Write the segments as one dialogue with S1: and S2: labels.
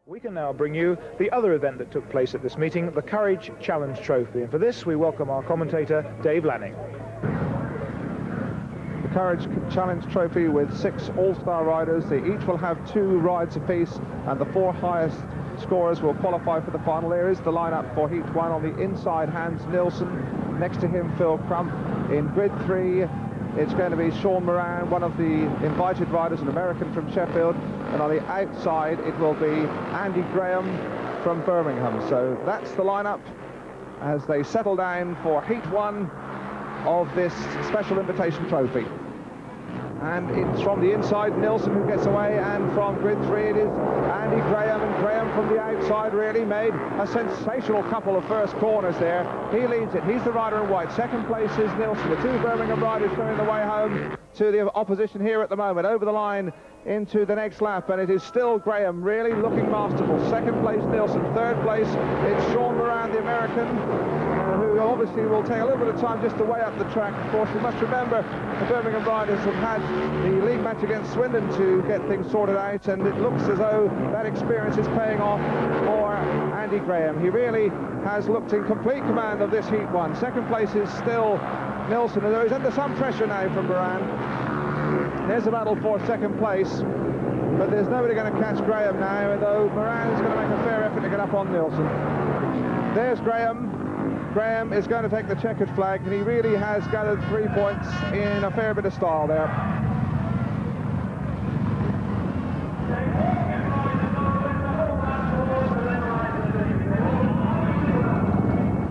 S1: We can now bring you the other event that took place at this meeting, the Courage Challenge Trophy. And for this, we welcome our commentator, Dave Lanning.
S2: The Courage Challenge Trophy with 6 all-star riders. They each will have 2 rides apiece, and the 4 highest scorers will qualify for the final. There is the lineup for Heat 1. On the inside, Hans Nielsen. Next to him, Phil Crump. In grid 3, it's going to be Shawn Moran, one of the invited riders, an American from Sheffield. And on the outside, it will be Andy Graham from Birmingham. So that's the lineup as they settle down for Heat 1 of this special invitation trophy. And it's from the inside, Nielsen who gets away, and from grid 3 it is Andy Graham, and Graham from the outside really made a sensational couple of first corners there. He leads it, he's the rider in white. Second place is Nielsen. The 2 Birmingham riders showing the way home to the opposition here at the moment, over the line into the next lap, and it is still Graham really looking masterful. Second place Nielsen, third place it's Shawn Moran, the American, who obviously will take a little bit of time just to weigh up the track. Of course, you must remember the Birmingham riders have had the league match against Swindon to get things sorted out, and it looks as though that experience is paying off for Andy Graham. He really has looked in complete command of this Heat 1. Second place is still Nielsen, and there is under some pressure now from Moran. There's a battle for second place, but there's nobody going to catch Graham now, although Moran is going to make a fair effort to get up on Nielsen. There's Graham. Graham is going to take the checkered flag, and he really has gathered 3 points in a fair bit of style there.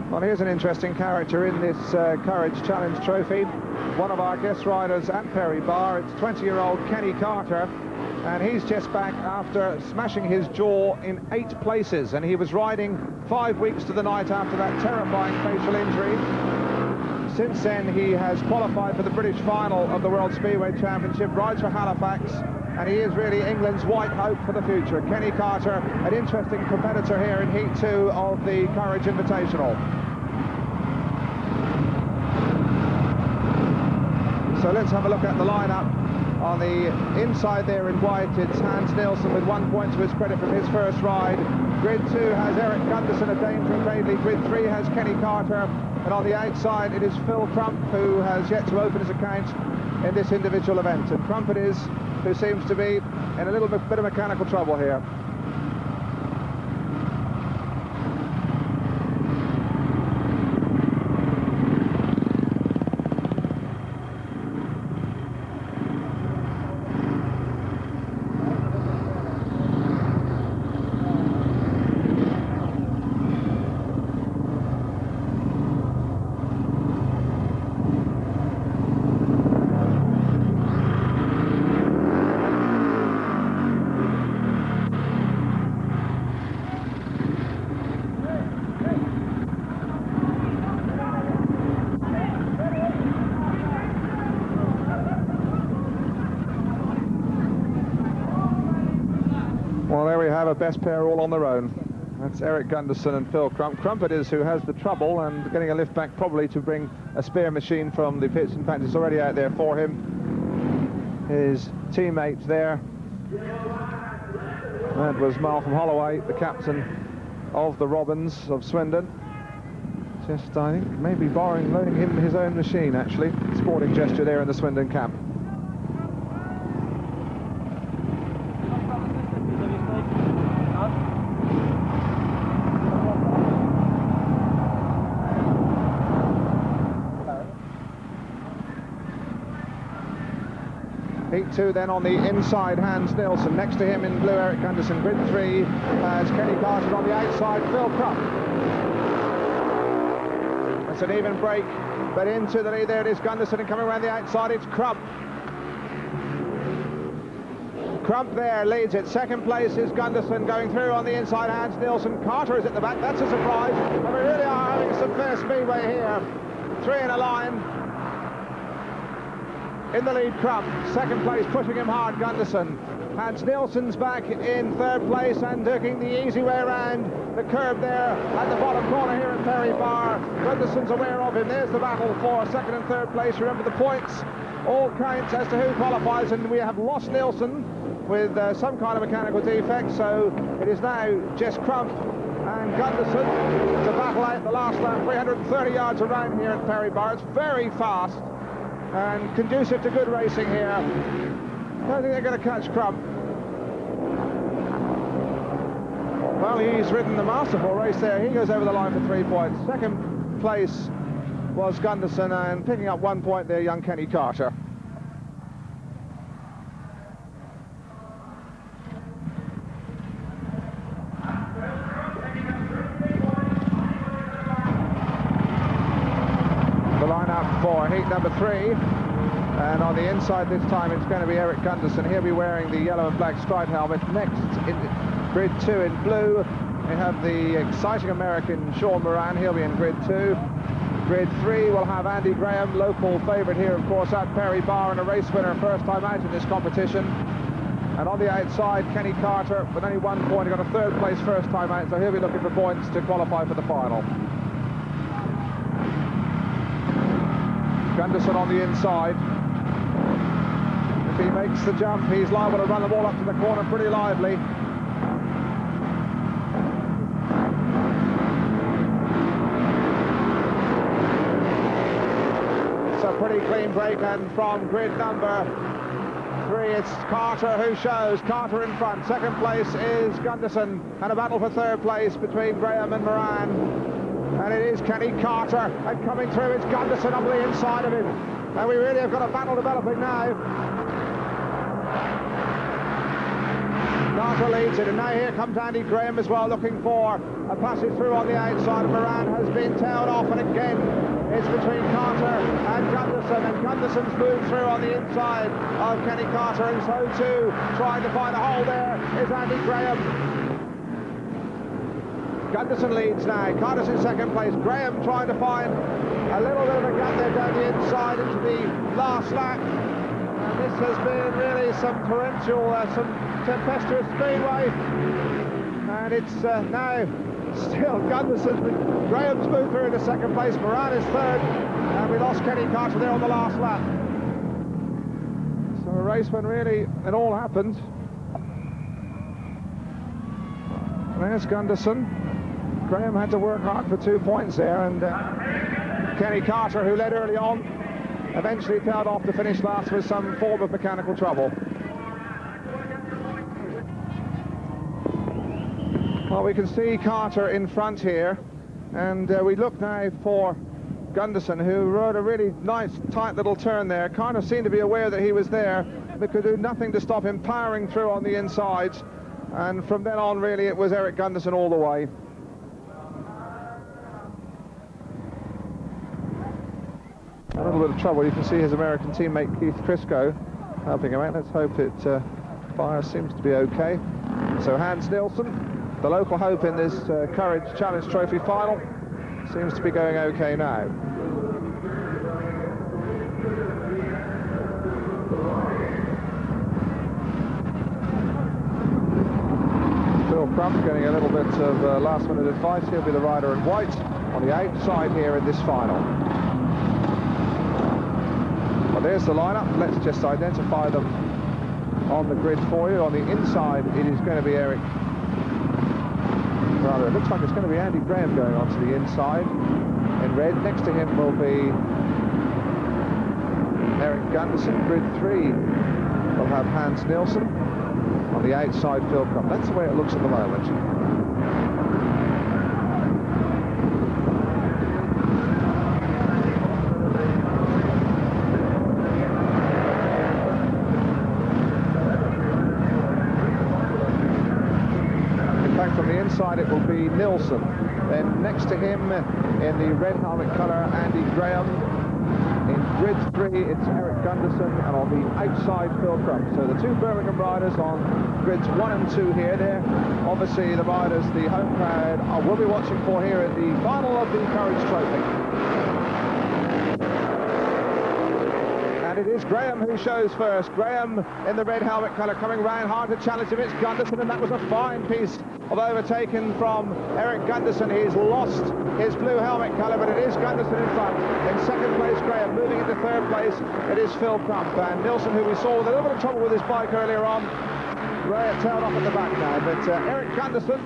S2: Well, here's an interesting character in this Courage Challenge Trophy. One of our guest riders at Perry Bar, it's 20-year-old Kenny Carter, and he's just back after smashing his jaw in 8 places, and he was riding 5 weeks to the night after that terrifying facial injury. Since then, he has qualified for the British final of the World Speedway Championship, rides for Halifax, and he is really England's white hope for the future. Kenny Carter, an interesting competitor here in Heat 2 of the Courage Invitational. So let's have a look at the lineup. On the inside there in white, it's Hans Nielsen with 1 point to his credit from his first ride. Grid 2 has Erik Gundersen, a Dane from Gradley. Grid 3 has Kenny Carter. And on the outside, it is Phil Crump, who has yet to open his account in this individual event. And Crump it is who seems to be in a little bit of mechanical trouble here. Well, there we have a best pair all on their own. That's Erik Gundersen and Phil Crump. Crump it is who has the trouble and getting a lift back probably to bring a spare machine from the pits. In fact, it's already out there for him. His teammate there, that was Malcolm Holloway, the captain of the Robins of Swindon. Just, I think, maybe loaning him his own machine, actually. Sporting gesture there in the Swindon camp. Heat 2 then on the inside, Hans Nielsen. Next to him in blue, Erik Gundersen. Grid 3 has Kenny Carter. On the outside, Phil Crump. It's an even break, but into the lead there it is Gundersen, and coming around the outside it's Crump. Crump there leads it. Second place is Gundersen, going through on the inside, Hans Nielsen. Carter is at the back, that's a surprise. And we really are having some fair speedway here. 3 in a line. In the lead, Crump. Second place, pushing him hard, Gundersen. Hans Nielsen's back in third place and taking the easy way around the curb there at the bottom corner here in Perry Bar. Gundersen's aware of him. There's the battle for second and third place. Remember, the points all count as to who qualifies, and we have lost Nielsen. with some kind of mechanical defect, so it is now just Crump and Gundersen to battle out the last lap. 330 yards around here at Perry Barr. It's very fast and conducive to good racing here. I don't think they're going to catch Crump. Well, he's ridden the masterful race there. He goes over the line for 3 points. Second place was Gundersen, and picking up 1 point there, young Kenny Carter. The line-up for heat number 3, and on the inside this time it's going to be Erik Gundersen. He'll be wearing the yellow and black striped helmet. Next in grid 2 in blue, we have the exciting American Shawn Moran. He'll be in grid 2. Grid 3 will have Andy Graham, local favourite here, of course, at Perry Barr, and a race winner, first time out in this competition. And on the outside, Kenny Carter, with only 1 point. He got a third place first time out, so he'll be looking for points to qualify for the final. Gundersen on the inside. If he makes the jump, he's liable to run the ball up to the corner pretty lively. It's a pretty clean break, and from grid number 3, it's Carter who shows. Carter in front. Second place is Gundersen, and a battle for third place between Graham and Moran. And it is Kenny Carter, and coming through it's Gundersen on the inside of him. And we really have got a battle developing now. Carter leads it, and now here comes Andy Graham as well, looking for a passage through on the outside. Moran has been tailed off, and again it's between Carter and Gundersen, and Gundersen's moved through on the inside of Kenny Carter, and so too, trying to find a hole there, is Andy Graham. Gundersen leads now. Carter's in second place. Graham trying to find a little bit of a gap there down the inside into the last lap. And this has been really some torrential, some tempestuous speedway. And it's now still Gundersen. Graham's moved through into second place. Moran is third. And we lost Kenny Carter there on the last lap. So a race when really it all happened. There's Gundersen. Graham had to work hard for 2 points there, and Kenny Carter, who led early on, eventually tailed off to finish last with some form of mechanical trouble. Well, we can see Carter in front here, and we look now for Gundersen, who rode a really nice, tight little turn there. Carter seemed to be aware that he was there, but could do nothing to stop him powering through on the insides, and from then on, really, it was Erik Gundersen all the way. A little bit of trouble. You can see his American teammate Keith Crisco helping him out. Let's hope it fire seems to be okay. So Hans Nielsen, the local hope in this Courage Challenge Trophy final, seems to be going okay now. Phil Crump getting a little bit of last minute advice. He'll be the rider in white on the outside here in this final. Well, there's the lineup. Let's just identify them on the grid for you. On the inside, it is going to be Erik. Rather, it looks like it's going to be Andy Graham going on to the inside in red. Next to him will be Erik Gundersen. Grid 3 will have Hans Nielsen. On the outside, Phil Crump. That's the way it looks at the moment. From the inside it will be Nielsen. Then next to him in the red helmet colour, Andy Graham. In grid 3 it's Erik Gundersen, and on the outside Phil Crump. So the two Birmingham riders on grids 1 and 2 here. They're obviously the riders the home crowd will be watching for here in the final of the Courage Trophy. And it is Graham who shows first. Graham in the red helmet colour coming round hard to challenge him. It's Gundersen, and that was a fine piece of overtaken from Erik Gundersen. He's lost his blue helmet colour, but it is Gundersen in front. In second place, Graham. Moving into third place, it is Phil Crump. And Nielsen, who we saw with a little bit of trouble with his bike earlier on, Ray tailed off at the back now, but Erik Gundersen,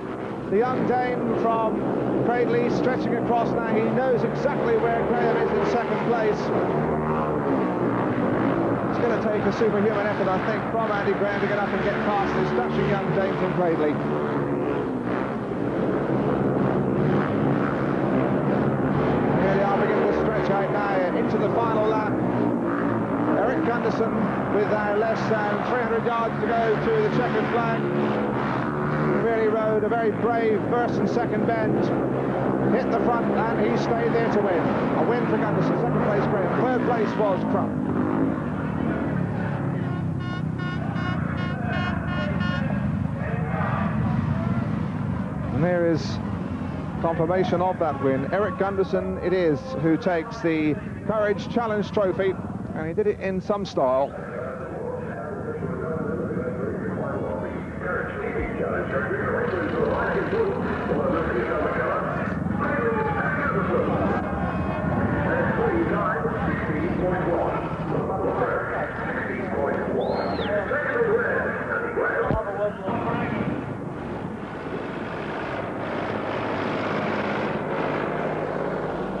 S2: the young Dane from Cradley, stretching across now. He knows exactly where Graham is in second place. It's going to take a superhuman effort, I think, from Andy Graham to get up and get past this dashing young Dane from Cradley. Here they are beginning to stretch out now into the final lap. Erik Gundersen with now less than 300 yards to go to the checkered flag. He really rode a very brave first and second bend. Hit the front and he stayed there to win. A win for Gundersen, second place Graham, third place was Crump. And there is confirmation of that win. Erik Gundersen it is who takes the Courage Challenge Trophy, and he did it in some style.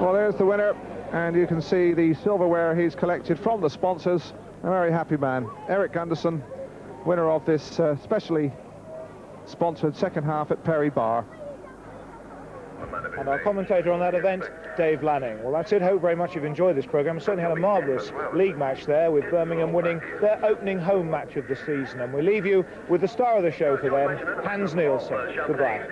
S2: Well, there's the winner, and you can see the silverware he's collected from the sponsors. A very happy man. Erik Gundersen, winner of this specially sponsored second half at Perry Bar.
S1: And our commentator on that event, Dave Lanning. Well, that's it. Hope very much you've enjoyed this programme. Certainly had a marvellous league match there, with Birmingham winning their opening home match of the season. And we leave you with the star of the show for them, Hans Nielsen. Goodbye.